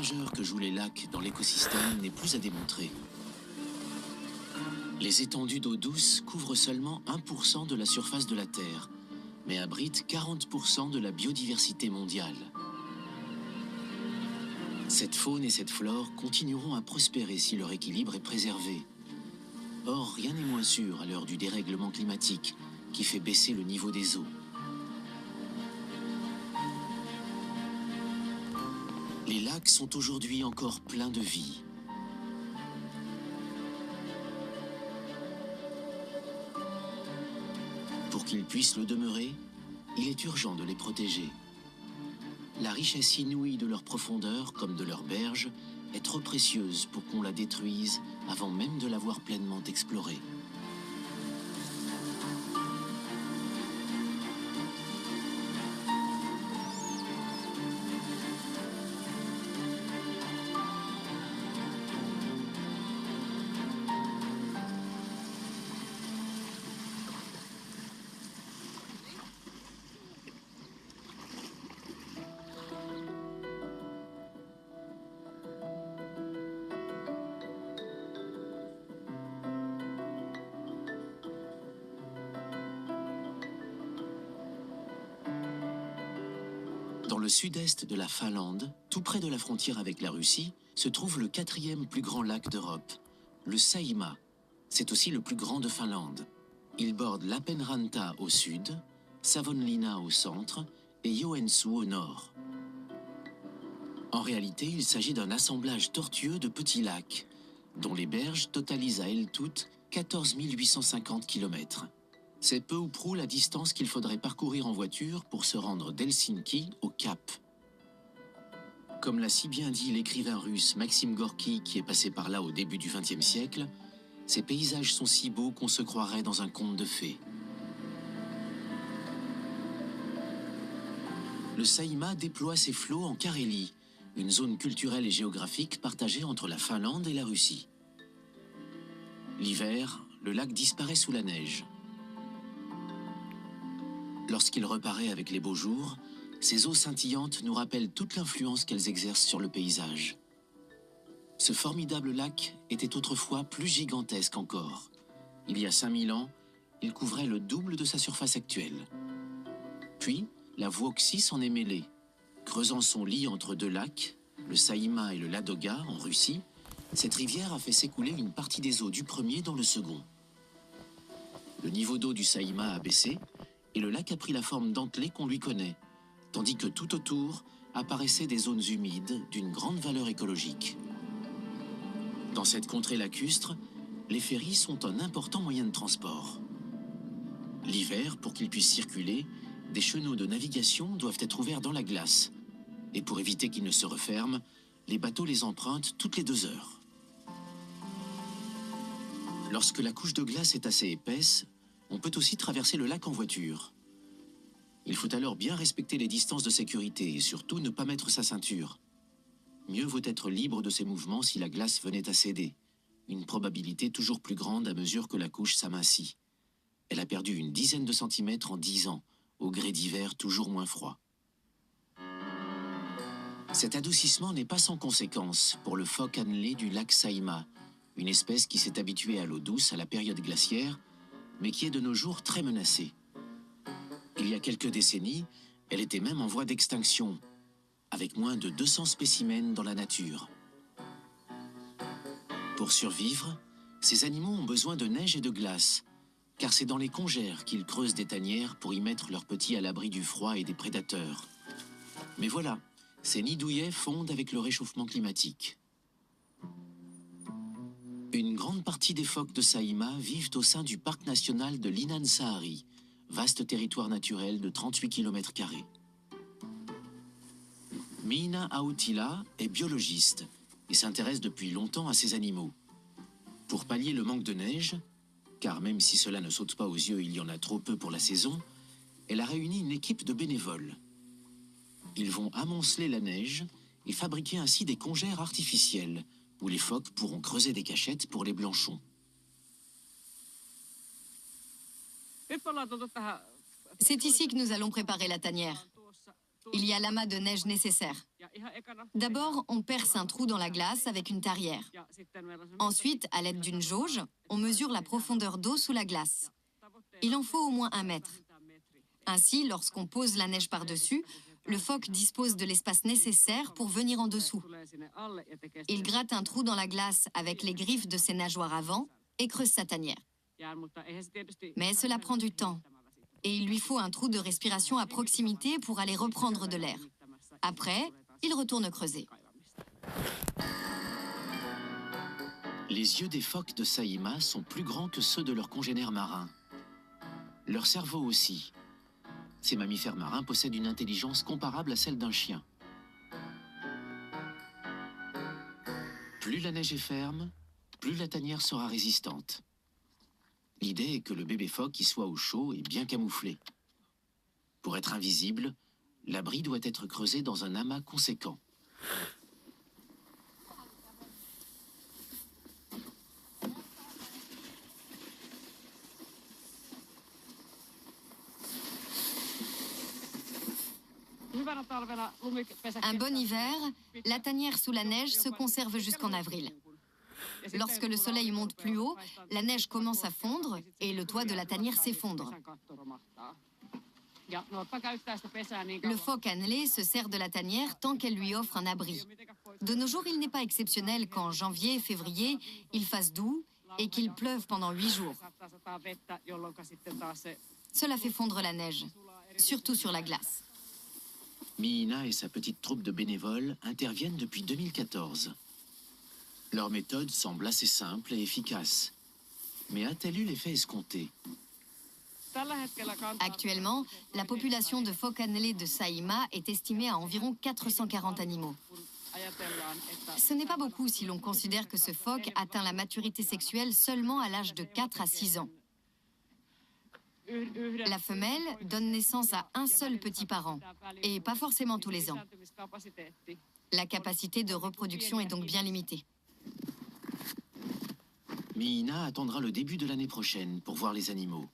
majeur que jouent les lacs dans l'écosystème n'est plus à démontrer. Les étendues d'eau douce couvrent seulement 1% de la surface de la Terre, mais abritent 40% de la biodiversité mondiale. Cette faune et cette flore continueront à prospérer si leur équilibre est préservé. Or, rien n'est moins sûr à l'heure du dérèglement climatique qui fait baisser le niveau des eaux. Les lacs sont aujourd'hui encore pleins de vie. Pour qu'ils puissent le demeurer, il est urgent de les protéger. La richesse inouïe de leur profondeur, comme de leurs berges, est trop précieuse pour qu'on la détruise avant même de l'avoir pleinement explorée. Dans le sud-est de la Finlande, tout près de la frontière avec la Russie, se trouve le 4e plus grand lac d'Europe, le Saimaa. C'est aussi le plus grand de Finlande. Il borde Lappeenranta au sud, Savonlinna au centre et Joensuu au nord. En réalité, il s'agit d'un assemblage tortueux de petits lacs, dont les berges totalisent à elles toutes 14 850 km. C'est peu ou prou la distance qu'il faudrait parcourir en voiture pour se rendre d'Helsinki au Cap. Comme l'a si bien dit l'écrivain russe Maxime Gorky, qui est passé par là au début du XXe siècle, ces paysages sont si beaux qu'on se croirait dans un conte de fées. Le Saimaa déploie ses flots en Carélie, une zone culturelle et géographique partagée entre la Finlande et la Russie. L'hiver, le lac disparaît sous la neige. Lorsqu'il reparaît avec les beaux jours, ces eaux scintillantes nous rappellent toute l'influence qu'elles exercent sur le paysage. Ce formidable lac était autrefois plus gigantesque encore. Il y a 5000 ans, il couvrait le double de sa surface actuelle. Puis, la Vuoksi s'en est mêlée. Creusant son lit entre deux lacs, le Saimaa et le Ladoga, en Russie, cette rivière a fait s'écouler une partie des eaux du premier dans le second. Le niveau d'eau du Saimaa a baissé, et le lac a pris la forme dentelée qu'on lui connaît, tandis que tout autour apparaissaient des zones humides d'une grande valeur écologique. Dans cette contrée lacustre, les ferrys sont un important moyen de transport. L'hiver, pour qu'ils puissent circuler, des chenaux de navigation doivent être ouverts dans la glace. Et pour éviter qu'ils ne se referment, les bateaux les empruntent toutes les 2 heures. Lorsque la couche de glace est assez épaisse, on peut aussi traverser le lac en voiture. Il faut alors bien respecter les distances de sécurité et surtout ne pas mettre sa ceinture. Mieux vaut être libre de ses mouvements si la glace venait à céder. Une probabilité toujours plus grande à mesure que la couche s'amincit. Elle a perdu une dizaine de centimètres en 10 ans, au gré d'hiver toujours moins froid. Cet adoucissement n'est pas sans conséquence pour le phoque annelé du lac Saimaa, une espèce qui s'est habituée à l'eau douce à la période glaciaire, mais qui est de nos jours très menacée. Il y a quelques décennies, elle était même en voie d'extinction, avec moins de 200 spécimens dans la nature. Pour survivre, ces animaux ont besoin de neige et de glace, car c'est dans les congères qu'ils creusent des tanières pour y mettre leurs petits à l'abri du froid et des prédateurs. Mais voilà, ces nids douillets fondent avec le réchauffement climatique. Une grande partie des phoques de Saimaa vivent au sein du parc national de l'Inansaari, vaste territoire naturel de 38 km². Miina Autila est biologiste et s'intéresse depuis longtemps à ces animaux. Pour pallier le manque de neige, car même si cela ne saute pas aux yeux, il y en a trop peu pour la saison, elle a réuni une équipe de bénévoles. Ils vont amonceler la neige et fabriquer ainsi des congères artificielles, où les phoques pourront creuser des cachettes pour les blanchons. C'est ici que nous allons préparer la tanière. Il y a l'amas de neige nécessaire. D'abord, on perce un trou dans la glace avec une tarière. Ensuite, à l'aide d'une jauge, on mesure la profondeur d'eau sous la glace. Il en faut au moins 1 mètre. Ainsi, lorsqu'on pose la neige par-dessus, le phoque dispose de l'espace nécessaire pour venir en dessous. Il gratte un trou dans la glace avec les griffes de ses nageoires avant et creuse sa tanière. Mais cela prend du temps. Et il lui faut un trou de respiration à proximité pour aller reprendre de l'air. Après, il retourne creuser. Les yeux des phoques de Saimaa sont plus grands que ceux de leurs congénères marins. Leur cerveau aussi. Ces mammifères marins possèdent une intelligence comparable à celle d'un chien. Plus la neige est ferme, plus la tanière sera résistante. L'idée est que le bébé phoque y soit au chaud et bien camouflé. Pour être invisible, l'abri doit être creusé dans un amas conséquent. Un bon hiver, la tanière sous la neige se conserve jusqu'en avril. Lorsque le soleil monte plus haut, la neige commence à fondre et le toit de la tanière s'effondre. Le phoque annelé se sert de la tanière tant qu'elle lui offre un abri. De nos jours, il n'est pas exceptionnel qu'en janvier et février, il fasse doux et qu'il pleuve pendant 8 jours. Cela fait fondre la neige, surtout sur la glace. Miina et sa petite troupe de bénévoles interviennent depuis 2014. Leur méthode semble assez simple et efficace. Mais a-t-elle eu l'effet escompté? Actuellement, la population de phoques annelés de Saimaa est estimée à environ 440 animaux. Ce n'est pas beaucoup si l'on considère que ce phoque atteint la maturité sexuelle seulement à l'âge de 4 à 6 ans. La femelle donne naissance à un seul petit par an, et pas forcément tous les ans. La capacité de reproduction est donc bien limitée. Miina attendra le début de l'année prochaine pour voir les animaux.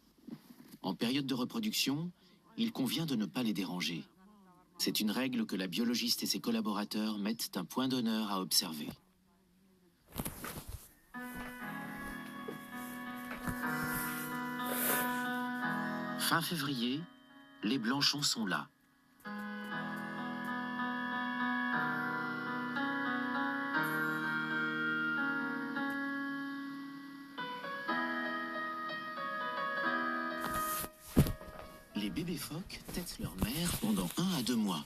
En période de reproduction, il convient de ne pas les déranger. C'est une règle que la biologiste et ses collaborateurs mettent un point d'honneur à observer. Fin février, les blanchons sont là. Les bébés phoques têtent leur mère pendant 1 à 2 mois.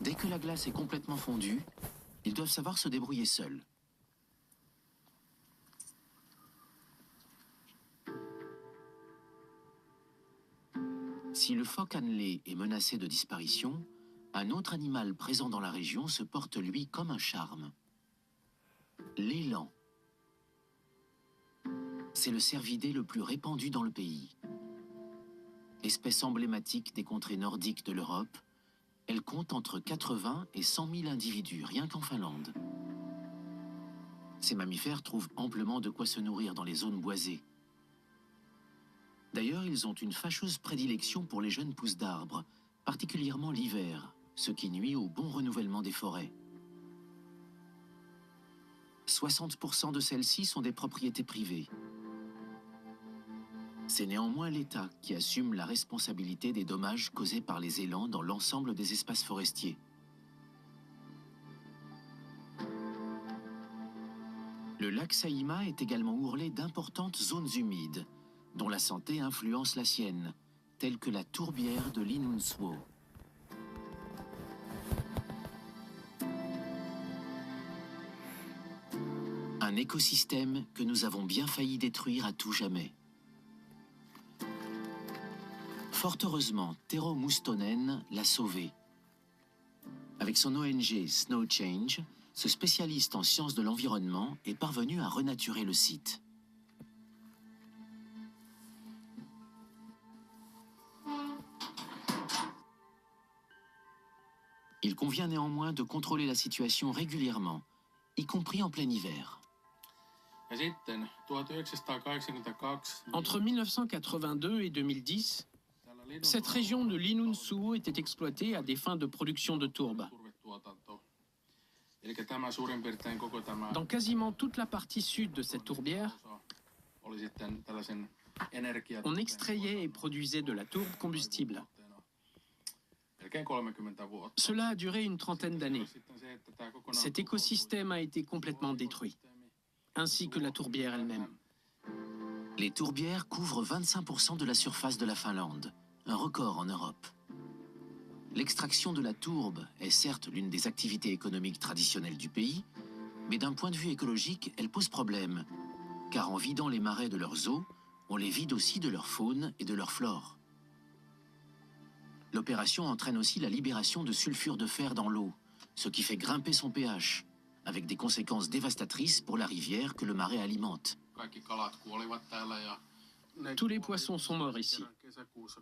Dès que la glace est complètement fondue, ils doivent savoir se débrouiller seuls. Si le phoque annelé est menacé de disparition, un autre animal présent dans la région se porte lui comme un charme. L'élan. C'est le cervidé le plus répandu dans le pays. Espèce emblématique des contrées nordiques de l'Europe, elle compte entre 80 et 100 000 individus, rien qu'en Finlande. Ces mammifères trouvent amplement de quoi se nourrir dans les zones boisées. D'ailleurs, ils ont une fâcheuse prédilection pour les jeunes pousses d'arbres, particulièrement l'hiver, ce qui nuit au bon renouvellement des forêts. 60% de celles-ci sont des propriétés privées. C'est néanmoins l'État qui assume la responsabilité des dommages causés par les élans dans l'ensemble des espaces forestiers. Le lac Saimaa est également ourlé d'importantes zones humides, dont la santé influence la sienne, telles que la tourbière de l'Inunsuo. Un écosystème que nous avons bien failli détruire à tout jamais. Fort heureusement, Tero Mustonen l'a sauvé. Avec son ONG Snow Change, ce spécialiste en sciences de l'environnement est parvenu à renaturer le site. Il convient néanmoins de contrôler la situation régulièrement y compris en plein hiver. Ja sitten 1982 Entre 1982 et 2010, cette région de Linnunsuo était exploitée à des fins de production de tourbe. Eli tämä suurin piirtein koko tämä Dans quasiment toute la partie sud de cette tourbière, osa oli sitten tällaisen energia. on extrayait et produisait de la tourbe combustible. Melkein 30 vuotta. Cela a duré une trentaine d'années. Sitten se, että tämä kokonaan Cet écosystème a été complètement détruit, ainsi que la tourbière elle-même. Les tourbières couvrent 25% de la surface de la Finlande, un record en Europe. L'extraction de la tourbe est certes l'une des activités économiques traditionnelles du pays, mais d'un point de vue écologique, elle pose problème, car en vidant les marais de leurs eaux, on les vide aussi de leur faune et de leur flore. L'opération entraîne aussi la libération de sulfure de fer dans l'eau, ce qui fait grimper son pH, avec des conséquences dévastatrices pour la rivière que le marais alimente. kaikki kalat kuolivat täällä ja ne Tous les poissons sont morts ici. kesäkuussa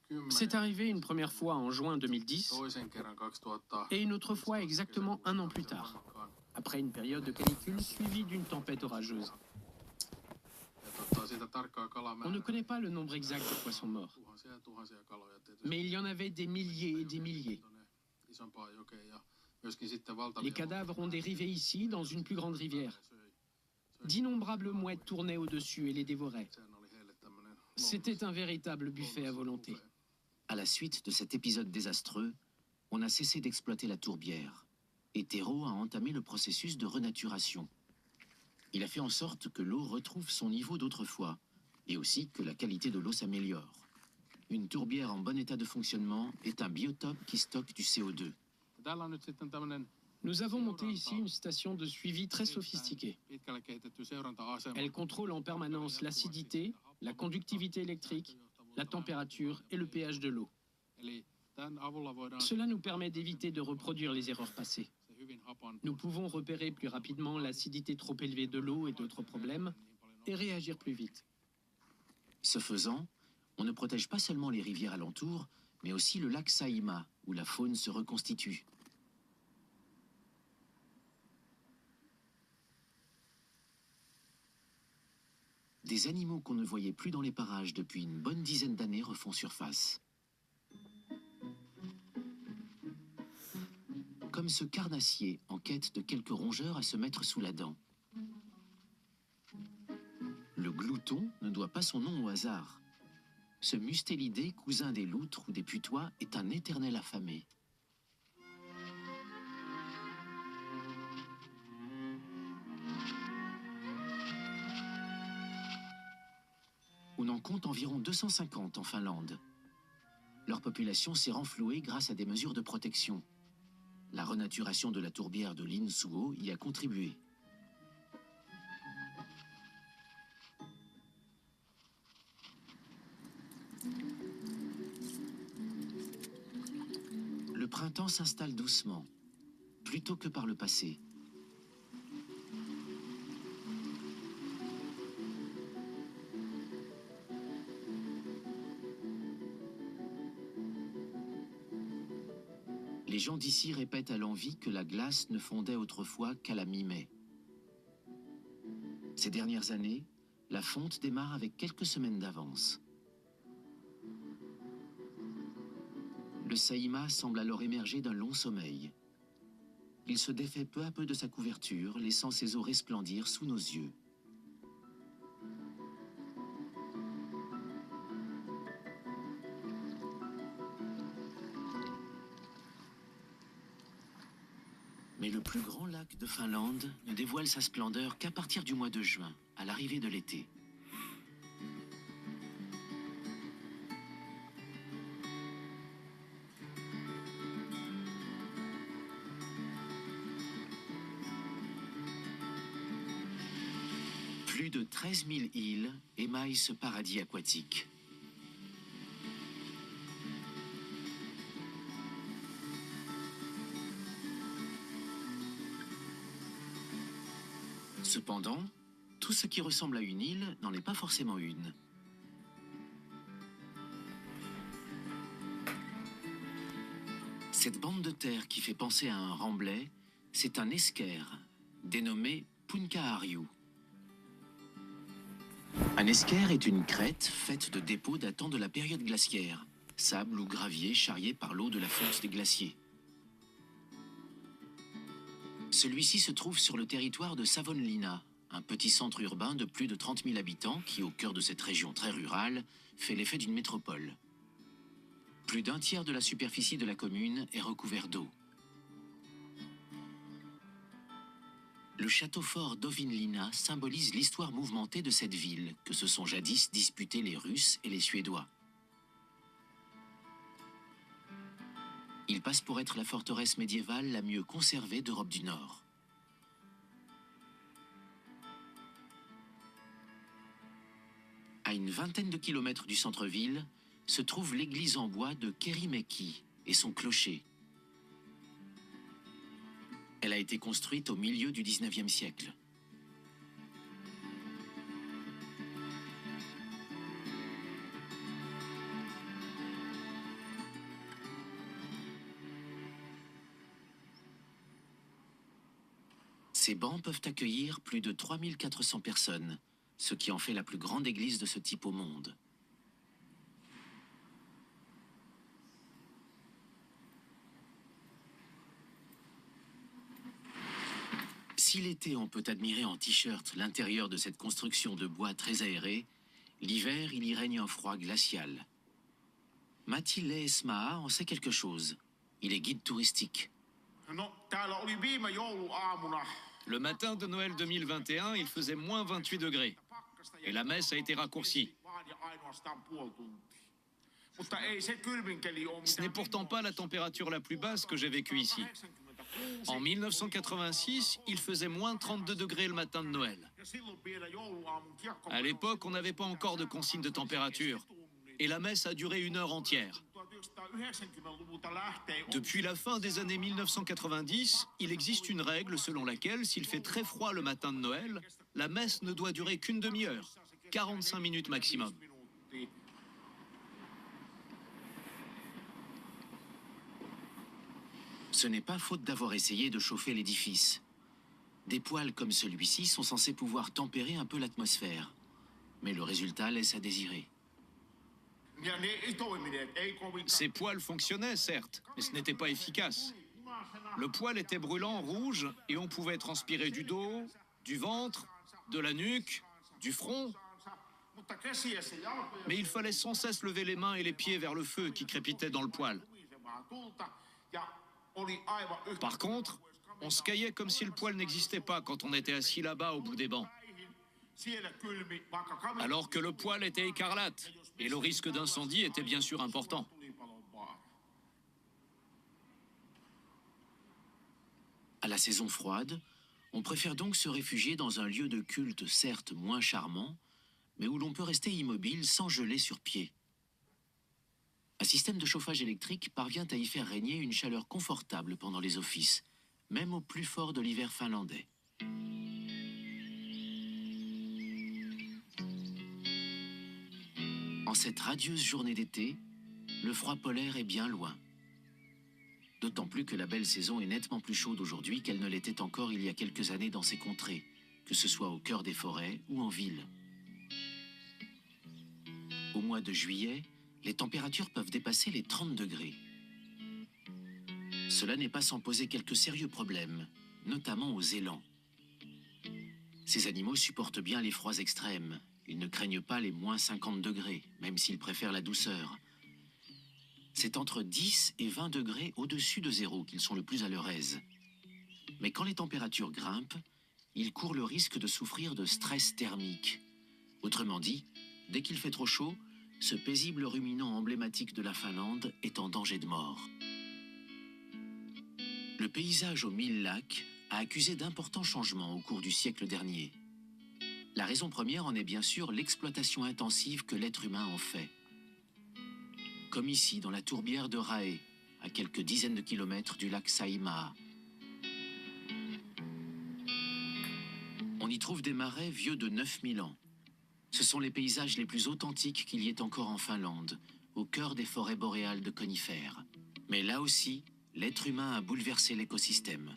2010. C'est arrivé une première fois en juin 2010 Toisen kerran 2000. et une autre fois exactement un an plus tard, après une période de canicule suivie d'une tempête orageuse. Ja siitä tarkkaa On ne kalamäärää. connaît pas le nombre exact de poissons morts, Tuhansia ja tuhansia kaloja tietysti. mais il y en avait des milliers et des milliers. Tuonne isompaan jokeen ja myöskin sitten valtavia. Les cadavres ont dérivé ici, dans une plus grande rivière. D'innombrables mouettes tournaient au-dessus et les dévoraient. Sehän oli heille tämmönen C'était un véritable buffet à volonté. À la suite de cet épisode désastreux, on a cessé d'exploiter la tourbière, et Terreau a entamé le processus de renaturation. Il a fait en sorte que l'eau retrouve son niveau d'autrefois, et aussi que la qualité de l'eau s'améliore. Une tourbière en bon état de fonctionnement est un biotope qui stocke du CO2. Täällä on nyt sitten tämmönen Nous avons monté ici une station de suivi très sophistiquée. pitkälle kehitetty seuranta-asema. Elle contrôle en permanence l'acidité, la conductivité électrique, la température et le pH de l'eau. Eli tämän avulla voidaan Cela nous permet d'éviter de reproduire les erreurs passées. se hyvin hapan. Nous pouvons repérer plus rapidement l'acidité trop élevée de l'eau et d'autres problèmes et réagir plus vite. Ce faisant, on ne protège pas seulement les rivières alentours, mais aussi le lac Saimaa, où la faune se reconstitue. Des animaux qu'on ne voyait plus dans les parages depuis une bonne dizaine d'années refont surface. Comme ce carnassier en quête de quelques rongeurs à se mettre sous la dent. Le glouton ne doit pas son nom au hasard. Ce mustélidé, cousin des loutres ou des putois, est un éternel affamé. On en compte environ 250 en Finlande. Leur population s'est renflouée grâce à des mesures de protection. La renaturation de la tourbière de Linnunsuo y a contribué. Le printemps s'installe doucement, plutôt que par le passé. Les gens d'ici répètent à l'envi que la glace ne fondait autrefois qu'à la mi-mai. Ces dernières années, la fonte démarre avec quelques semaines d'avance. Le Saimaa semble alors émerger d'un long sommeil. Il se défait peu à peu de sa couverture, laissant ses eaux resplendir sous nos yeux. Mais le plus grand lac de Finlande ne dévoile sa splendeur qu'à partir du mois de juin, à l'arrivée de l'été. Plus de 13 000 îles émaillent ce paradis aquatique. Cependant, tout ce qui ressemble à une île n'en est pas forcément une. Cette bande de terre qui fait penser à un remblai, c'est un esker, dénommé Punkaharju. Un esker est une crête faite de dépôts datant de la période glaciaire, sable ou gravier charrié par l'eau de la fonte des glaciers. Celui-ci se trouve sur le territoire de Savonlinna, un petit centre urbain de plus de 30 000 habitants qui, au cœur de cette région très rurale, fait l'effet d'une métropole. Plus d'un tiers de la superficie de la commune est recouvert d'eau. Le château fort d'Ovinlinna symbolise l'histoire mouvementée de cette ville, que se sont jadis disputés les Russes et les Suédois. Il passe pour être la forteresse médiévale la mieux conservée d'Europe du Nord. À une vingtaine de kilomètres du centre-ville, se trouve l'église en bois de Kerimäki et son clocher. Elle a été construite au milieu du XIXe siècle. Ces bancs peuvent accueillir plus de 3400 personnes, ce qui en fait la plus grande église de ce type au monde. Si l'été on peut admirer en t-shirt l'intérieur de cette construction de bois très aérée, l'hiver il y règne un froid glacial. Matti Leesmaa en sait quelque chose. Il est guide touristique. Le matin de Noël 2021, il faisait moins 28 degrés. Et la messe a été raccourcie. Ce n'est pourtant pas la température la plus basse que j'ai vécue ici. En 1986, il faisait moins 32 degrés le matin de Noël. À l'époque, on n'avait pas encore de consigne de température. Et la messe a duré 1 heure entière. Depuis la fin des années 1990, il existe une règle selon laquelle, s'il fait très froid le matin de Noël, la messe ne doit durer qu'une demi-heure, 45 minutes maximum. Ce n'est pas faute d'avoir essayé de chauffer l'édifice. Des poêles comme celui-ci sont censés pouvoir tempérer un peu l'atmosphère. Mais le résultat laisse à désirer. Ces poêles fonctionnaient, certes, mais ce n'était pas efficace. Le poêle était brûlant, rouge, et on pouvait transpirer du dos, du ventre, de la nuque, du front. Mais il fallait sans cesse lever les mains et les pieds vers le feu qui crépitait dans le poêle. Par contre, on se caillait comme si le poêle n'existait pas quand on était assis là-bas au bout des bancs. Alors que le poêle était écarlate, et le risque d'incendie était bien sûr important. À la saison froide, on préfère donc se réfugier dans un lieu de culte certes moins charmant, mais où l'on peut rester immobile sans geler sur pied. Un système de chauffage électrique parvient à y faire régner une chaleur confortable pendant les offices, même au plus fort de l'hiver finlandais. En cette radieuse journée d'été, le froid polaire est bien loin. D'autant plus que la belle saison est nettement plus chaude aujourd'hui qu'elle ne l'était encore il y a quelques années dans ces contrées, que ce soit au cœur des forêts ou en ville. Au mois de juillet, les températures peuvent dépasser les 30 degrés. Cela n'est pas sans poser quelques sérieux problèmes, notamment aux élans. Ces animaux supportent bien les froids extrêmes. Ils ne craignent pas les moins 50 degrés, même s'ils préfèrent la douceur. C'est entre 10 et 20 degrés au-dessus de zéro qu'ils sont le plus à leur aise. Mais quand les températures grimpent, ils courent le risque de souffrir de stress thermique. Autrement dit, dès qu'il fait trop chaud, ce paisible ruminant emblématique de la Finlande est en danger de mort. Le paysage aux 1000 lacs a accusé d'importants changements au cours du siècle dernier. La raison première en est bien sûr l'exploitation intensive que l'être humain en fait. Comme ici, dans la tourbière de Rae, à quelques dizaines de kilomètres du lac Saimaa. On y trouve des marais vieux de 9000 ans. Ce sont les paysages les plus authentiques qu'il y ait encore en Finlande, au cœur des forêts boréales de conifères. Mais là aussi, l'être humain a bouleversé l'écosystème.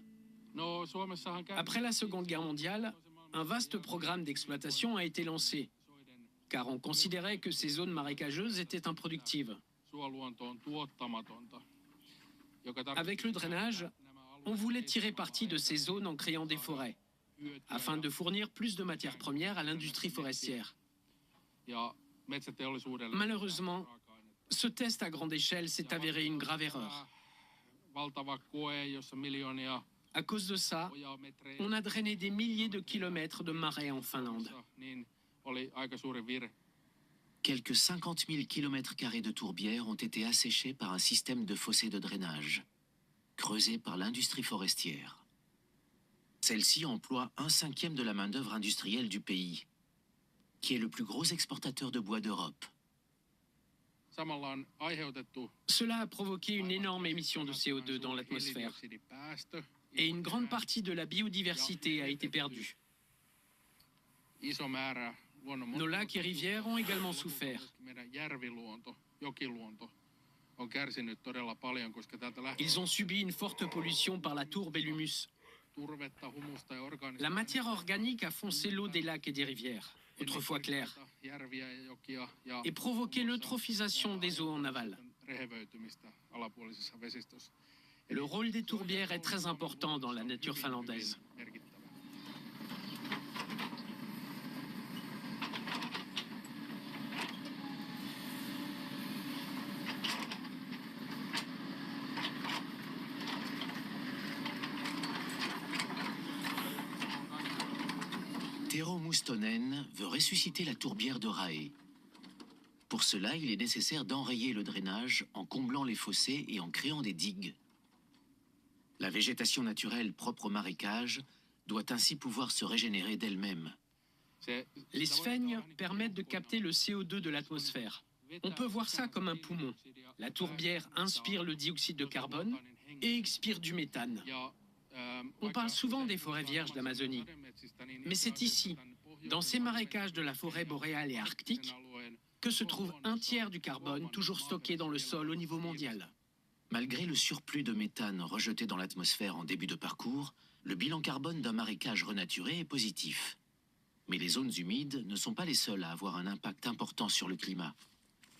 No, Suomessahan Après la Seconde Guerre mondiale, un vaste programme d'exploitation a été lancé, car on considérait que ces zones marécageuses étaient improductives. suoluonto on tuottamatonta. Avec le drainage, on voulait tirer parti de ces zones en créant des forêts, afin de fournir plus de matières premières à l'industrie forestière. Malheureusement, ce test à grande échelle s'est avéré une grave erreur. À cause de ça, on a drainé des milliers de kilomètres de marais en Finlande. Quelques 50 000 km² de tourbières ont été asséchés par un système de fossés de drainage, creusé par l'industrie forestière. Celle-ci emploie 1/5 de la main-d'œuvre industrielle du pays, qui est le plus gros exportateur de bois d'Europe. Cela a provoqué une énorme émission de CO2 dans l'atmosphère, et une grande partie de la biodiversité a été perdue. Nos lacs et rivières ont également souffert. Ils ont subi une forte pollution par la tourbe et l'humus. La matière organique a foncé l'eau des lacs et des rivières, autrefois claires, et provoqué l'eutrophisation des eaux en aval. Le rôle des tourbières est très important dans la nature finlandaise. Tero Mustonen veut ressusciter la tourbière de Rae. Pour cela, il est nécessaire d'enrayer le drainage en comblant les fossés et en créant des digues. La végétation naturelle propre au marécage doit ainsi pouvoir se régénérer d'elle-même. Les sphènes permettent de capter le CO2 de l'atmosphère. On peut voir ça comme un poumon. La tourbière inspire le dioxyde de carbone et expire du méthane. On parle souvent des forêts vierges d'Amazonie, mais c'est ici, dans ces marécages de la forêt boréale et arctique, que se trouve un tiers du carbone toujours stocké dans le sol au niveau mondial. Malgré le surplus de méthane rejeté dans l'atmosphère en début de parcours, le bilan carbone d'un marécage renaturé est positif. Mais les zones humides ne sont pas les seules à avoir un impact important sur le climat.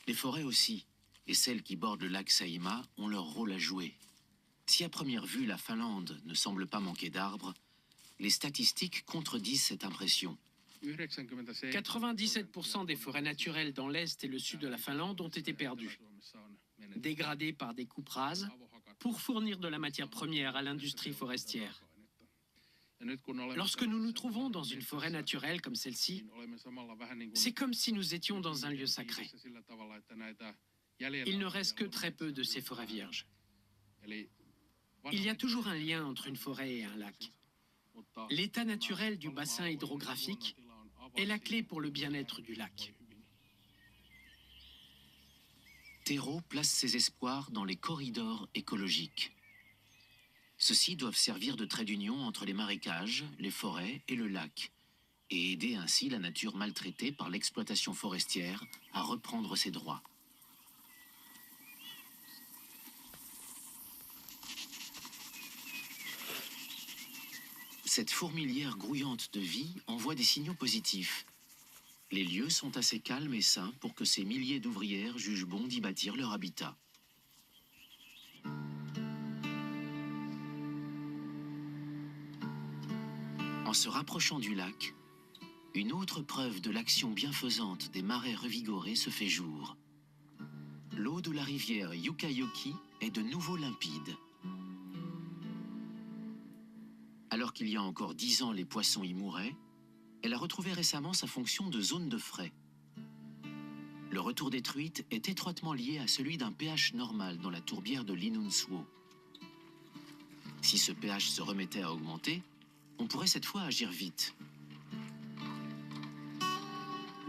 Les forêts aussi, et celles qui bordent le lac Saimaa, ont leur rôle à jouer. Si à première vue la Finlande ne semble pas manquer d'arbres, les statistiques contredisent cette impression. 97% des forêts naturelles dans l'est et le sud de la Finlande ont été perdues, dégradées par des coupes rases pour fournir de la matière première à l'industrie forestière. Lorsque nous nous trouvons dans une forêt naturelle comme celle-ci, c'est comme si nous étions dans un lieu sacré. Il ne reste que très peu de ces forêts vierges. Il y a toujours un lien entre une forêt et un lac. L'état naturel du bassin hydrographique est la clé pour le bien-être du lac. Tero place ses espoirs dans les corridors écologiques. Ceux-ci doivent servir de trait d'union entre les marécages, les forêts et le lac, et aider ainsi la nature maltraitée par l'exploitation forestière à reprendre ses droits. Cette fourmilière grouillante de vie envoie des signaux positifs. Les lieux sont assez calmes et sains pour que ces milliers d'ouvrières jugent bon d'y bâtir leur habitat. En se rapprochant du lac, une autre preuve de l'action bienfaisante des marais revigorés se fait jour. L'eau de la rivière Yukayoki est de nouveau limpide. Alors qu'il y a encore 10 ans les poissons y mouraient, elle a retrouvé récemment sa fonction de zone de frai. Le retour des truites est étroitement lié à celui d'un pH normal dans la tourbière de Linnunsuo. Si ce pH se remettait à augmenter, on pourrait cette fois agir vite.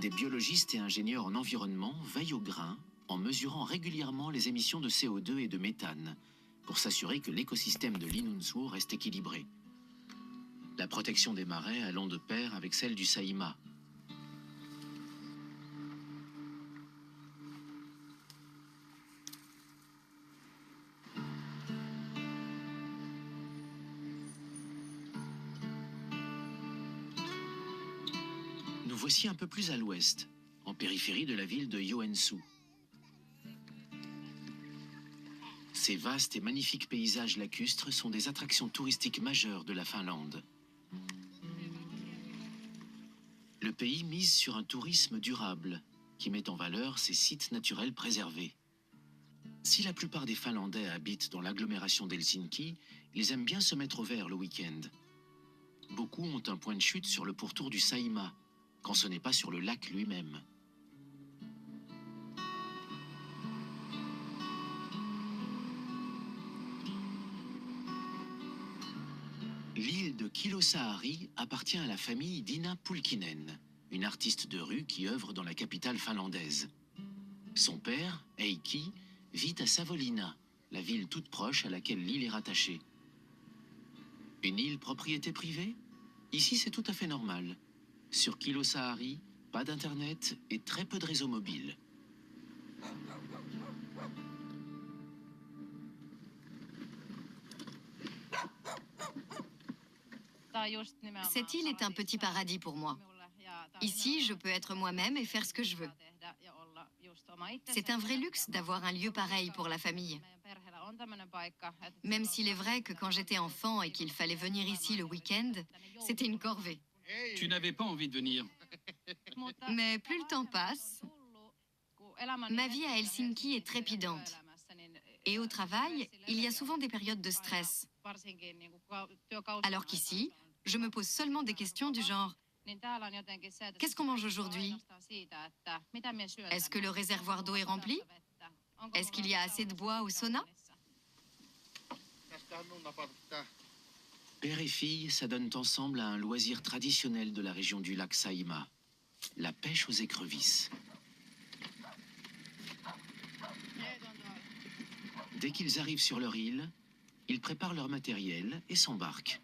Des biologistes et ingénieurs en environnement veillent au grain en mesurant régulièrement les émissions de CO2 et de méthane pour s'assurer que l'écosystème de Linnunsuo reste équilibré. La protection des marais allant de pair avec celle du Saimaa. voici un peu plus à l'ouest, en périphérie de la ville de Joensuu. Ces vastes et magnifiques paysages lacustres sont des attractions touristiques majeures de la Finlande. Le pays mise sur un tourisme durable qui met en valeur ses sites naturels préservés. Si la plupart des Finlandais habitent dans l'agglomération d'Helsinki, ils aiment bien se mettre au vert le week-end. Beaucoup ont un point de chute sur le pourtour du Saimaa, quand ce n'est pas sur le lac lui-même. L'île de Kilosaari appartient à la famille d'Ina Pulkkinen, une artiste de rue qui œuvre dans la capitale finlandaise. Son père, Heikki, vit à Savonlinna, la ville toute proche à laquelle l'île est rattachée. Une île propriété privée? Ici, c'est tout à fait normal. Sur Kilosaari, pas d'internet et très peu de réseaux mobiles. Cette île est un petit paradis pour moi. Ici, je peux être moi-même et faire ce que je veux. C'est un vrai luxe d'avoir un lieu pareil pour la famille. Même s'il est vrai que quand j'étais enfant et qu'il fallait venir ici le week-end, c'était une corvée. Tu n'avais pas envie de venir. Mais plus le temps passe, ma vie à Helsinki est trépidante. Et au travail, il y a souvent des périodes de stress. Alors qu'ici, je me pose seulement des questions du genre: qu'est-ce qu'on mange aujourd'hui? Est-ce que le réservoir d'eau est rempli? Est-ce qu'il y a assez de bois au sauna? Père et fille s'adonnent ensemble à un loisir traditionnel de la région du lac Saimaa, la pêche aux écrevisses. Dès qu'ils arrivent sur leur île, ils préparent leur matériel et s'embarquent.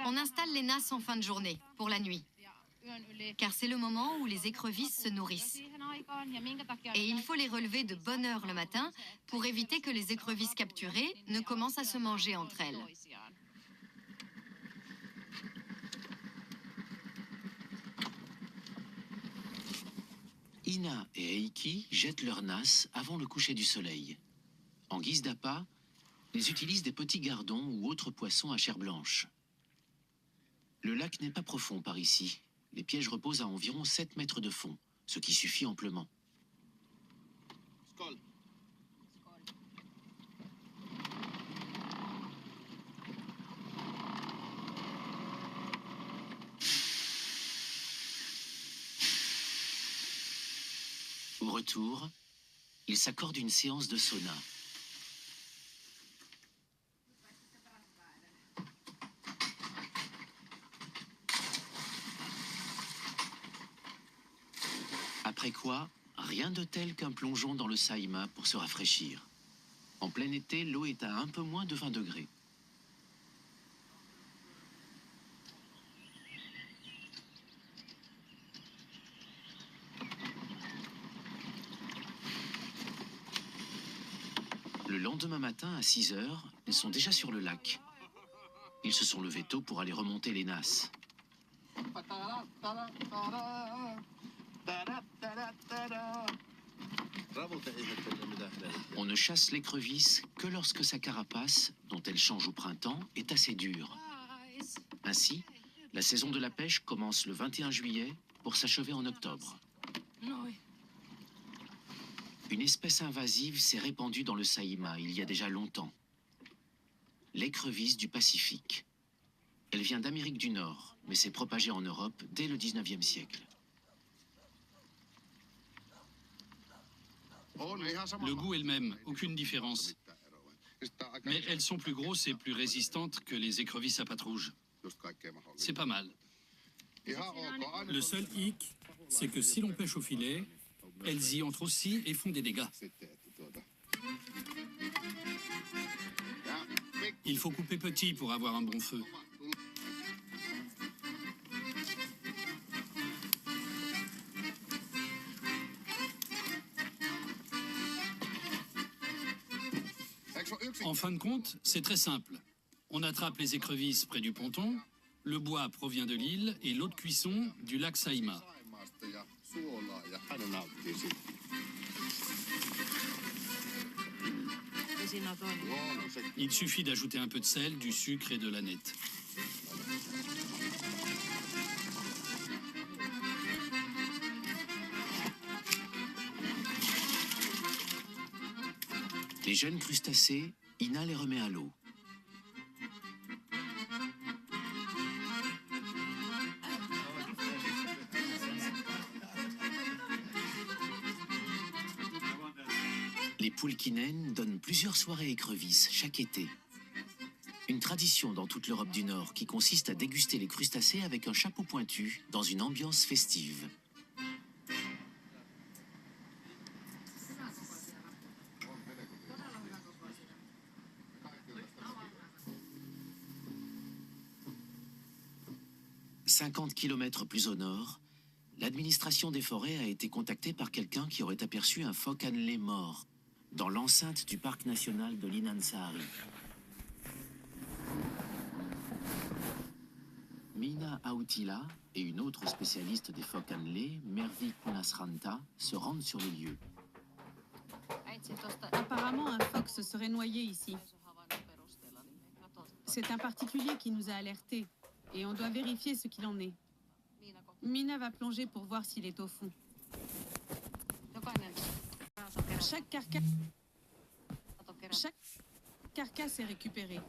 On installe les nasses en fin de journée, pour la nuit, car c'est le moment où les écrevisses se nourrissent. Et il faut les relever de bonne heure le matin pour éviter que les écrevisses capturées ne commencent à se manger entre elles. Ina et Heikki jettent leurs nasses avant le coucher du soleil. En guise d'appât, ils utilisent des petits gardons ou autres poissons à chair blanche. Le lac n'est pas profond par ici. Les pièges reposent à environ 7 mètres de fond, ce qui suffit amplement. Au retour, ils s'accordent une séance de sauna. Après quoi, rien de tel qu'un plongeon dans le Saimaa pour se rafraîchir. En plein été, l'eau est à un peu moins de 20 degrés. Le lendemain matin, à 6 heures, ils sont déjà sur le lac. Ils se sont levés tôt pour aller remonter les nasses. On ne chasse l'écrevisse que lorsque sa carapace, dont elle change au printemps, est assez dure. Ainsi, la saison de la pêche commence le 21 juillet pour s'achever en octobre. Une espèce invasive s'est répandue dans le Saimaa il y a déjà longtemps. L'écrevisse du Pacifique. Elle vient d'Amérique du Nord, mais s'est propagée en Europe dès le 19e siècle. Le goût est le même, aucune différence. Mais elles sont plus grosses et plus résistantes que les écrevisses à pattes rouges. C'est pas mal. Le seul hic, c'est que si l'on pêche au filet, elles y entrent aussi et font des dégâts. Il faut couper petit pour avoir un bon feu. En fin de compte, c'est très simple. On attrape les écrevisses près du ponton, le bois provient de l'île et l'eau de cuisson du lac Saimaa. Il suffit d'ajouter un peu de sel, du sucre et de l'aneth. Les jeunes crustacés, Ina les remet à l'eau. Les poulkinènes donnent plusieurs soirées écrevisses chaque été. Une tradition dans toute l'Europe du Nord qui consiste à déguster les crustacés avec un chapeau pointu dans une ambiance festive. « 50 km plus au nord, l'administration des forêts a été contactée par quelqu'un qui aurait aperçu un phoque annelé mort dans l'enceinte du parc national de l'Inansaari. Miina Autila et une autre spécialiste des phoques annelés, Mervi Kunasranta, se rendent sur les lieux. Apparemment, un phoque se serait noyé ici. C'est un particulier qui nous a alertés et on doit vérifier ce qu'il en est. Miina va plonger pour voir s'il est au fond. Chaque carcasse est récupérée.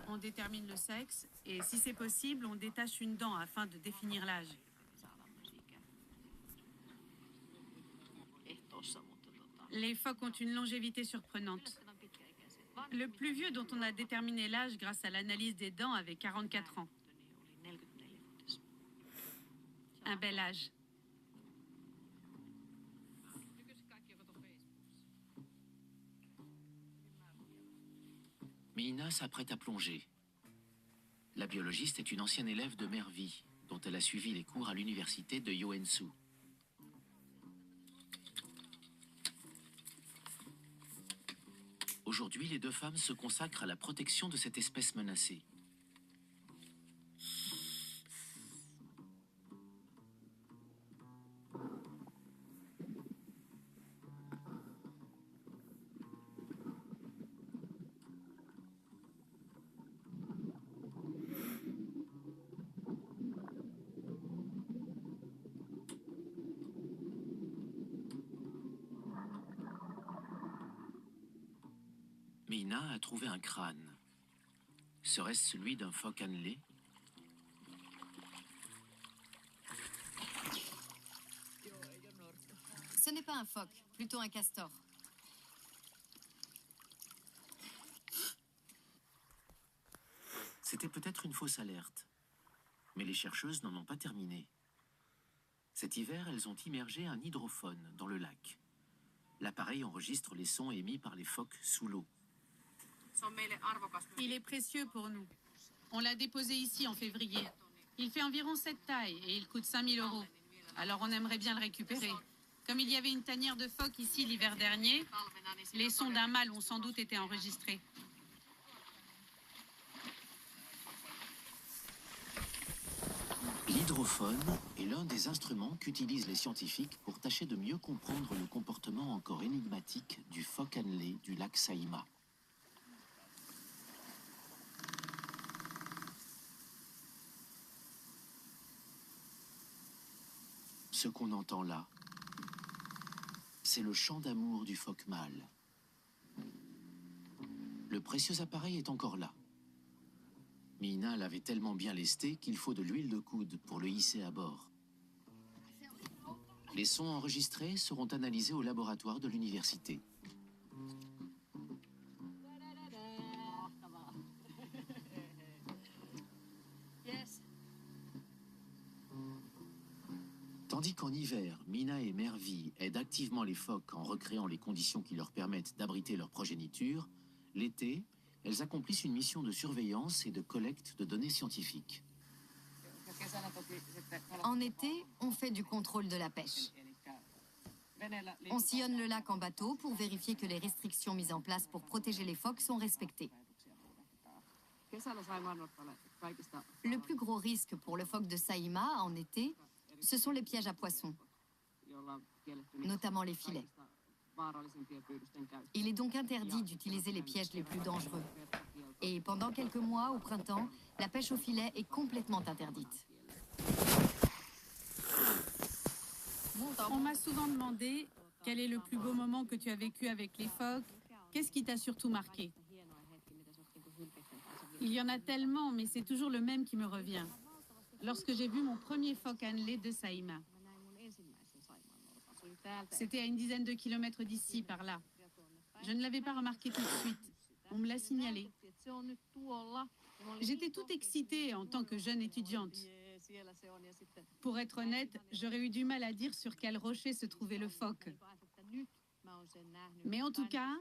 On détermine le sexe et si c'est possible, on détache une dent afin de définir l'âge. Les phoques ont une longévité surprenante. Le plus vieux dont on a déterminé l'âge grâce à l'analyse des dents avait 44 ans. Un bel âge. Miina s'apprête à plonger. La biologiste est une ancienne élève de Mervi, dont elle a suivi les cours à l'université de Joensuu. Aujourd'hui, les deux femmes se consacrent à la protection de cette espèce menacée. Miina a trouvé un crâne. Serait-ce celui d'un phoque annelé? Ce n'est pas un phoque, plutôt un castor. C'était peut-être une fausse alerte. Mais les chercheuses n'en ont pas terminé. Cet hiver, elles ont immergé un hydrophone dans le lac. L'appareil enregistre les sons émis par les phoques sous l'eau. Il est précieux pour nous. On l'a déposé ici en février. Il fait environ cette taille et il coûte 5 000 €. Alors on aimerait bien le récupérer. Comme il y avait une tanière de phoques ici l'hiver dernier, les sons d'un mâle ont sans doute été enregistrés. L'hydrophone est l'un des instruments qu'utilisent les scientifiques pour tâcher de mieux comprendre le comportement encore énigmatique du phoque annelé du lac Saimaa. Ce qu'on entend là, c'est le chant d'amour du phoque mâle. Le précieux appareil est encore là. Miina l'avait tellement bien lesté qu'il faut de l'huile de coude pour le hisser à bord. Les sons enregistrés seront analysés au laboratoire de l'université. Tandis qu'en hiver, Miina et Mervi aident activement les phoques en recréant les conditions qui leur permettent d'abriter leur progéniture, l'été, elles accomplissent une mission de surveillance et de collecte de données scientifiques. En été, on fait du contrôle de la pêche. On sillonne le lac en bateau pour vérifier que les restrictions mises en place pour protéger les phoques sont respectées. Le plus gros risque pour le phoque de Saimaa en été, ce sont les pièges à poissons, notamment les filets. Il est donc interdit d'utiliser les pièges les plus dangereux. Et pendant quelques mois, au printemps, la pêche au filet est complètement interdite. On m'a souvent demandé quel est le plus beau moment que tu as vécu avec les phoques. Qu'est-ce qui t'a surtout marqué? Il y en a tellement, mais c'est toujours le même qui me revient. Lorsque j'ai vu mon premier phoque annelé de Saimaa. C'était à une dizaine de kilomètres d'ici, par là. Je ne l'avais pas remarqué tout de suite. On me l'a signalé. J'étais toute excitée en tant que jeune étudiante. Pour être honnête, j'aurais eu du mal à dire sur quel rocher se trouvait le phoque. Mais en tout cas,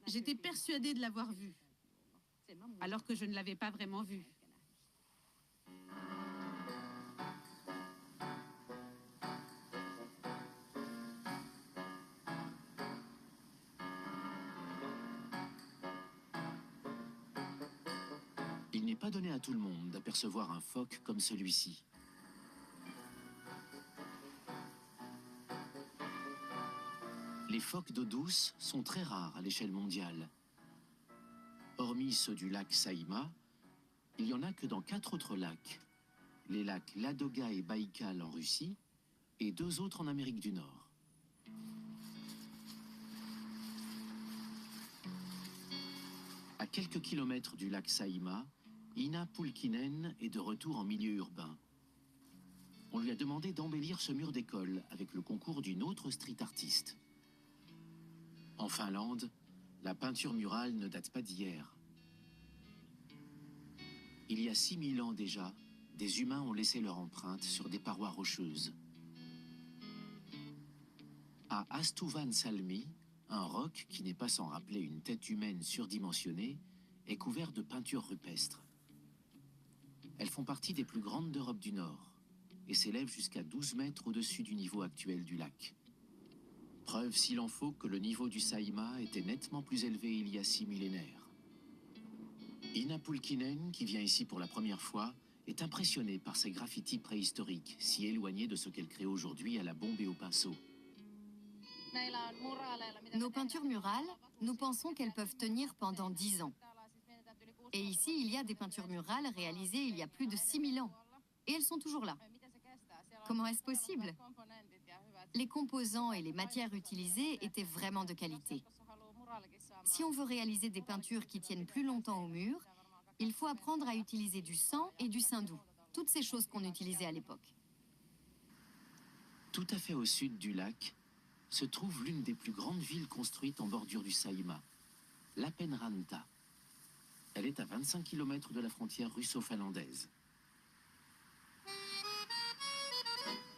j'étais persuadée de l'avoir vu, alors que je ne l'avais pas vraiment vu. Il n'est pas donné à tout le monde d'apercevoir un phoque comme celui-ci. Les phoques d'eau douce sont très rares à l'échelle mondiale. Hormis ceux du lac Saimaa, il n'y en a que dans 4 autres lacs. Les lacs Ladoga et Baïkal en Russie et 2 autres en Amérique du Nord. À quelques kilomètres du lac Saimaa, Ina Pulkkinen est de retour en milieu urbain. On lui a demandé d'embellir ce mur d'école avec le concours d'une autre street artiste. En Finlande, la peinture murale ne date pas d'hier. Il y a 6000 ans déjà, des humains ont laissé leur empreinte sur des parois rocheuses. À Astuvansalmi, un roc qui n'est pas sans rappeler une tête humaine surdimensionnée est couvert de peintures rupestres. Elles font partie des plus grandes d'Europe du Nord et s'élèvent jusqu'à 12 mètres au-dessus du niveau actuel du lac. Preuve s'il en faut que le niveau du Saimaa était nettement plus élevé il y a 6 millénaires. Ina Pulkkinen, qui vient ici pour la première fois, est impressionnée par ces graffitis préhistoriques, si éloignés de ce qu'elle crée aujourd'hui à la bombe et au pinceau. Nos peintures murales, nous pensons qu'elles peuvent tenir pendant 10 ans. Et ici, il y a des peintures murales réalisées il y a plus de 6000 ans. Et elles sont toujours là. Comment est-ce possible? Les composants et les matières utilisées étaient vraiment de qualité. Si on veut réaliser des peintures qui tiennent plus longtemps au mur, il faut apprendre à utiliser du sang et du saindoux. Toutes ces choses qu'on utilisait à l'époque. Tout à fait au sud du lac se trouve l'une des plus grandes villes construites en bordure du Saimaa, Lappeenranta. Elle est à 25 km de la frontière russo-finlandaise.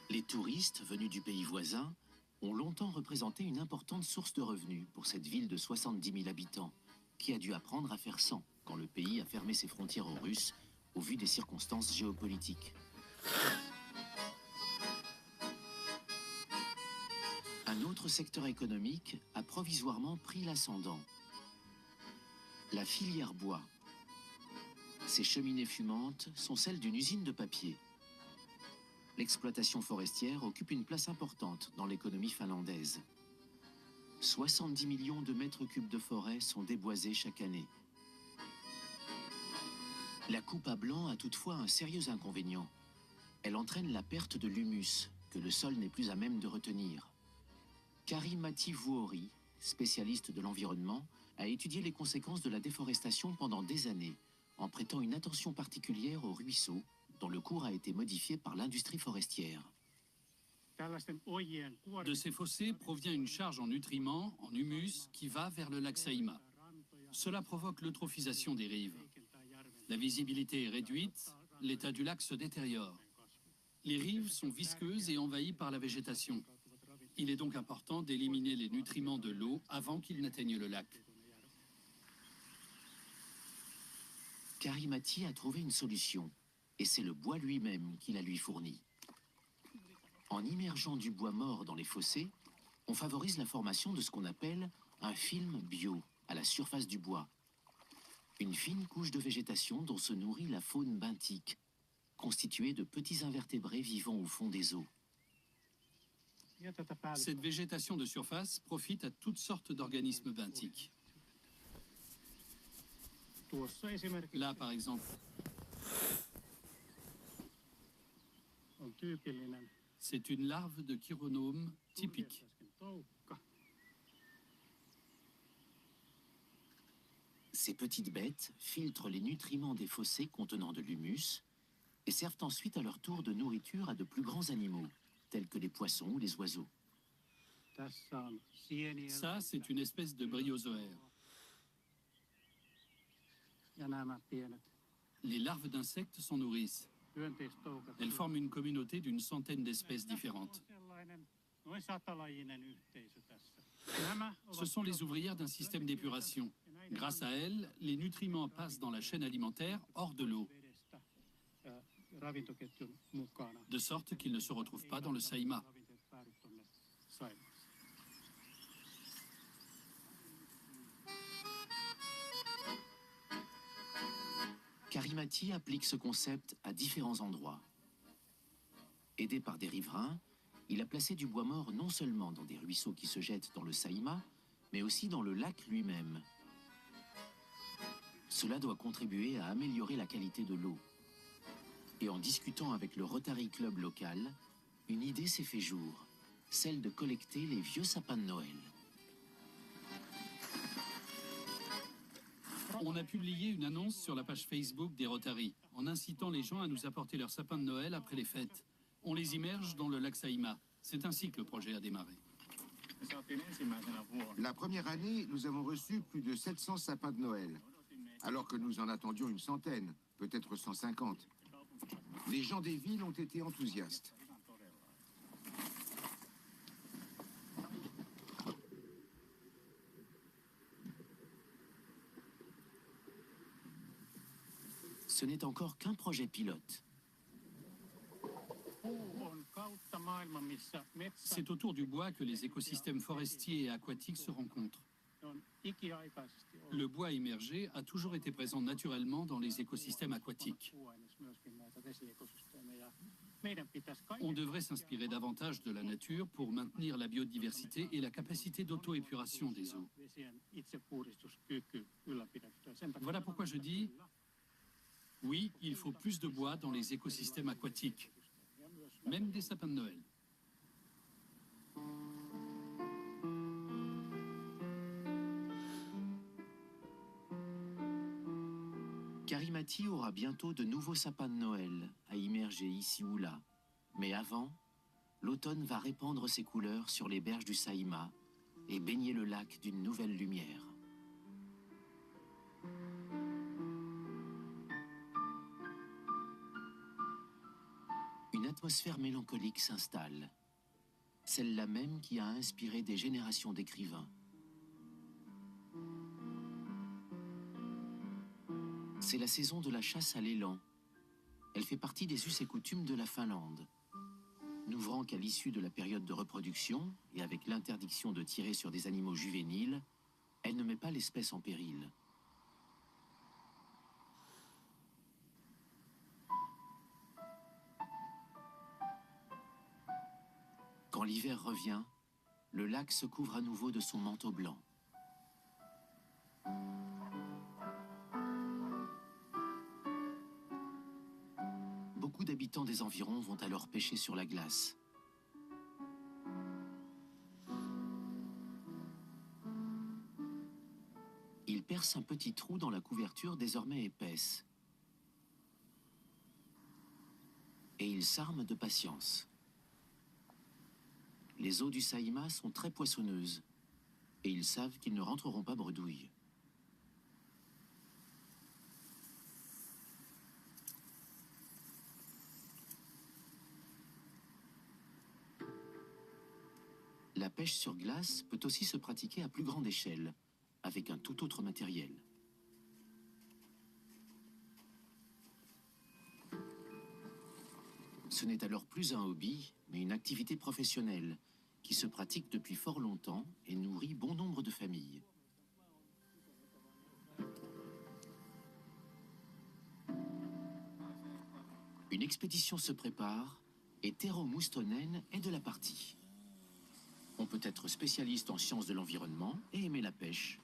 Les touristes venus du pays voisin ont longtemps représenté une importante source de revenus pour cette ville de 70 000 habitants, qui a dû apprendre à faire sans quand le pays a fermé ses frontières aux Russes au vu des circonstances géopolitiques. Un autre secteur économique a provisoirement pris l'ascendant. La filière bois. Ces cheminées fumantes sont celles d'une usine de papier. L'exploitation forestière occupe une place importante dans l'économie finlandaise. 70 millions de mètres cubes de forêt sont déboisés chaque année. La coupe à blanc a toutefois un sérieux inconvénient. Elle entraîne la perte de l'humus, que le sol n'est plus à même de retenir. Kari-Matti Vuori, spécialiste de l'environnement, a étudié les conséquences de la déforestation pendant des années, en prêtant une attention particulière aux ruisseaux, dont le cours a été modifié par l'industrie forestière. De ces fossés provient une charge en nutriments, en humus, qui va vers le lac Saimaa. Cela provoque l'eutrophisation des rives. La visibilité est réduite, l'état du lac se détériore. Les rives sont visqueuses et envahies par la végétation. Il est donc important d'éliminer les nutriments de l'eau avant qu'ils n'atteignent le lac. Kari-Matti a trouvé une solution, et c'est le bois lui-même qui la lui fournit. En immergeant du bois mort dans les fossés, on favorise la formation de ce qu'on appelle un film bio à la surface du bois. Une fine couche de végétation dont se nourrit la faune benthique, constituée de petits invertébrés vivant au fond des eaux. Cette végétation de surface profite à toutes sortes d'organismes benthiques. Là, par exemple, c'est une larve de chironome typique. Ces petites bêtes filtrent les nutriments des fossés contenant de l'humus et servent ensuite à leur tour de nourriture à de plus grands animaux, tels que les poissons ou les oiseaux. Ça, c'est une espèce de bryozoaire. Les larves d'insectes s'en nourrissent. Elles forment une communauté d'une centaine d'espèces différentes. Ce sont les ouvrières d'un système d'épuration. Grâce à elles, les nutriments passent dans la chaîne alimentaire hors de l'eau, de sorte qu'ils ne se retrouvent pas dans le Saimaa. Karimati applique ce concept à différents endroits. Aidé par des riverains, il a placé du bois mort non seulement dans des ruisseaux qui se jettent dans le Saimaa, mais aussi dans le lac lui-même. Cela doit contribuer à améliorer la qualité de l'eau. Et en discutant avec le Rotary Club local, une idée s'est fait jour, celle de collecter les vieux sapins de Noël. On a publié une annonce sur la page Facebook des Rotary, en incitant les gens à nous apporter leurs sapins de Noël après les fêtes. On les immerge dans le lac Saimaa. C'est ainsi que le projet a démarré. La première année, nous avons reçu plus de 700 sapins de Noël, alors que nous en attendions une centaine, peut-être 150. Les gens des villes ont été enthousiastes. Ce n'est encore qu'un projet pilote. C'est autour du bois que les écosystèmes forestiers et aquatiques se rencontrent. Le bois immergé a toujours été présent naturellement dans les écosystèmes aquatiques. On devrait s'inspirer davantage de la nature pour maintenir la biodiversité et la capacité d'auto-épuration des eaux. Voilà pourquoi je dis, oui, il faut plus de bois dans les écosystèmes aquatiques, même des sapins de Noël. Karimati aura bientôt de nouveaux sapins de Noël à immerger ici ou là. Mais avant, l'automne va répandre ses couleurs sur les berges du Saimaa et baigner le lac d'une nouvelle lumière. Une atmosphère mélancolique s'installe, celle-là même qui a inspiré des générations d'écrivains. C'est la saison de la chasse à l'élan. Elle fait partie des us et coutumes de la Finlande. N'ouvrant qu'à l'issue de la période de reproduction et avec l'interdiction de tirer sur des animaux juvéniles, elle ne met pas l'espèce en péril. Quand l'hiver revient, le lac se couvre à nouveau de son manteau blanc. Beaucoup d'habitants des environs vont alors pêcher sur la glace. Ils percent un petit trou dans la couverture désormais épaisse. Et ils s'arment de patience. Les eaux du Saimaa sont très poissonneuses et ils savent qu'ils ne rentreront pas bredouilles. La pêche sur glace peut aussi se pratiquer à plus grande échelle, avec un tout autre matériel. Ce n'est alors plus un hobby, mais une activité professionnelle qui se pratique depuis fort longtemps et nourrit bon nombre de familles. Une expédition se prépare et Tero Mustonen est de la partie. On peut être spécialiste en sciences de l'environnement et aimer la pêche.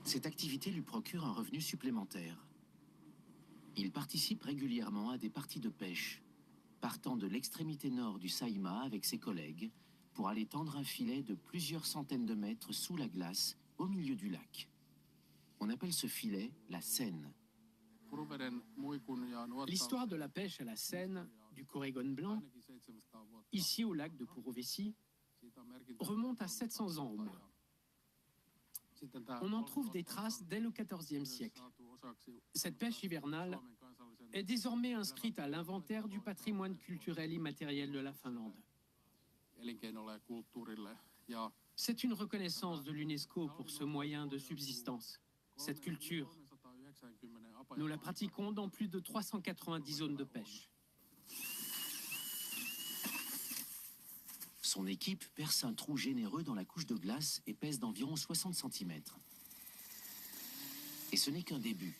Cette activité lui procure un revenu supplémentaire. Il participe régulièrement à des parties de pêche, partant de l'extrémité nord du Saimaa avec ses collègues pour aller tendre un filet de plusieurs centaines de mètres sous la glace au milieu du lac. On appelle ce filet la Seine. L'histoire de la pêche à la Seine, du Corégon blanc, ici au lac de Purovesi, remonte à 700 ans au moins. On en trouve des traces dès le XIVe siècle. Cette pêche hivernale est désormais inscrite à l'inventaire du patrimoine culturel immatériel de la Finlande. C'est une reconnaissance de l'UNESCO pour ce moyen de subsistance, cette culture. Nous la pratiquons dans plus de 390 zones de pêche. Son équipe perce un trou généreux dans la couche de glace et pèse d'environ 60 cm. Et ce n'est qu'un début.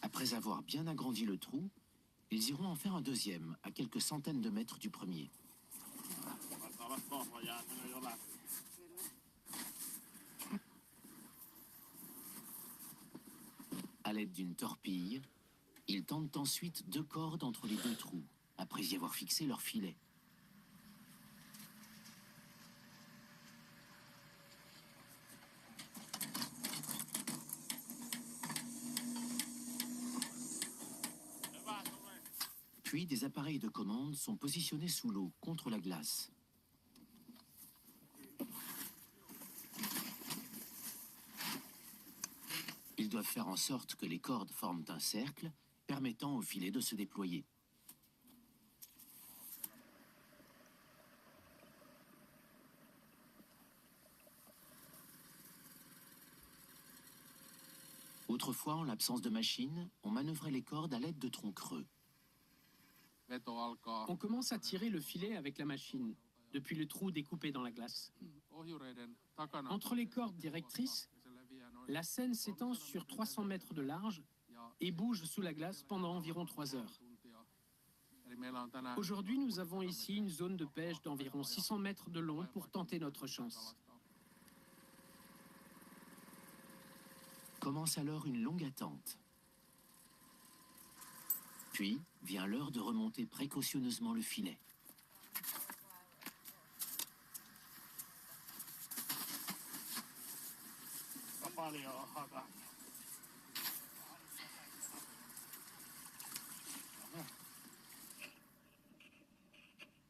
Après avoir bien agrandi le trou, ils iront en faire un deuxième, à quelques centaines de mètres du premier. À l'aide d'une torpille, ils tendent ensuite 2 cordes entre les 2 trous, après y avoir fixé leur filet. Puis des appareils de commande sont positionnés sous l'eau, contre la glace. Ils doivent faire en sorte que les cordes forment un cercle, permettant au filet de se déployer. Autrefois, en l'absence de machine, on manœuvrait les cordes à l'aide de troncs creux. On commence à tirer le filet avec la machine, depuis le trou découpé dans la glace. Entre les cordes directrices, la Seine s'étend sur 300 mètres de large et bouge sous la glace pendant environ 3 heures. Aujourd'hui, nous avons ici une zone de pêche d'environ 600 mètres de long pour tenter notre chance. Commence alors une longue attente. Puis vient l'heure de remonter précautionneusement le filet.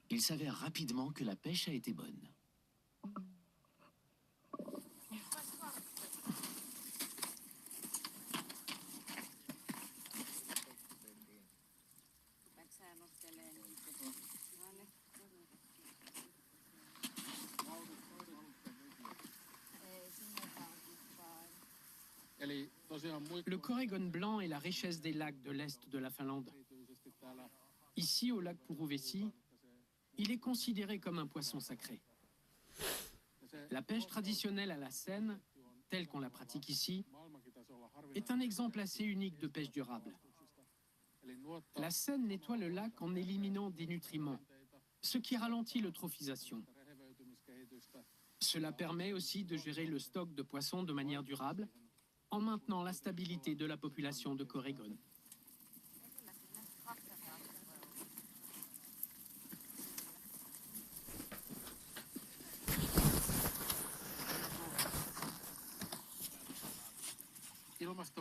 Il s'avère rapidement que la pêche a été bonne. Le Corégon blanc est la richesse des lacs de l'est de la Finlande. Ici, au lac Purovesi, il est considéré comme un poisson sacré. La pêche traditionnelle à la Seine, telle qu'on la pratique ici, est un exemple assez unique de pêche durable. La Seine nettoie le lac en éliminant des nutriments, ce qui ralentit l'eutrophisation. Cela permet aussi de gérer le stock de poissons de manière durable, en maintenant la stabilité de la population de Corégon.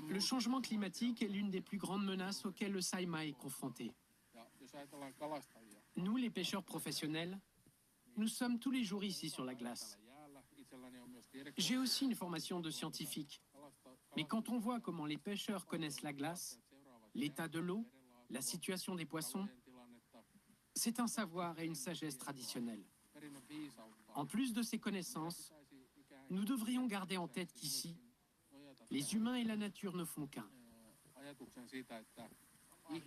Le changement climatique est l'une des plus grandes menaces auxquelles le Saimaa est confronté. Nous, les pêcheurs professionnels, nous sommes tous les jours ici sur la glace. J'ai aussi une formation de scientifique. Mais quand on voit comment les pêcheurs connaissent la glace, l'état de l'eau, la situation des poissons, c'est un savoir et une sagesse traditionnelle. En plus de ces connaissances, nous devrions garder en tête qu'ici, les humains et la nature ne font qu'un.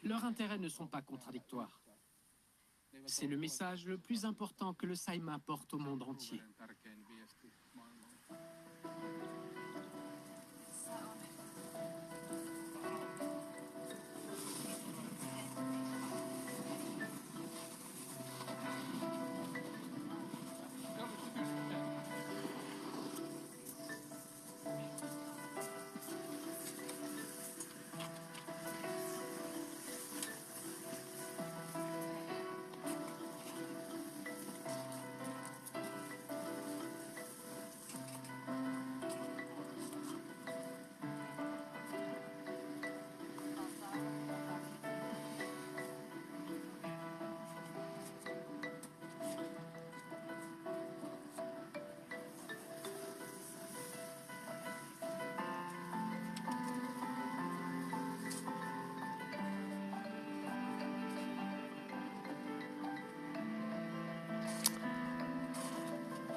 Leurs intérêts ne sont pas contradictoires. C'est le message le plus important que le Saimaa porte au monde entier.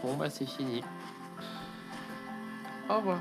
Bon bah c'est fini. Au revoir.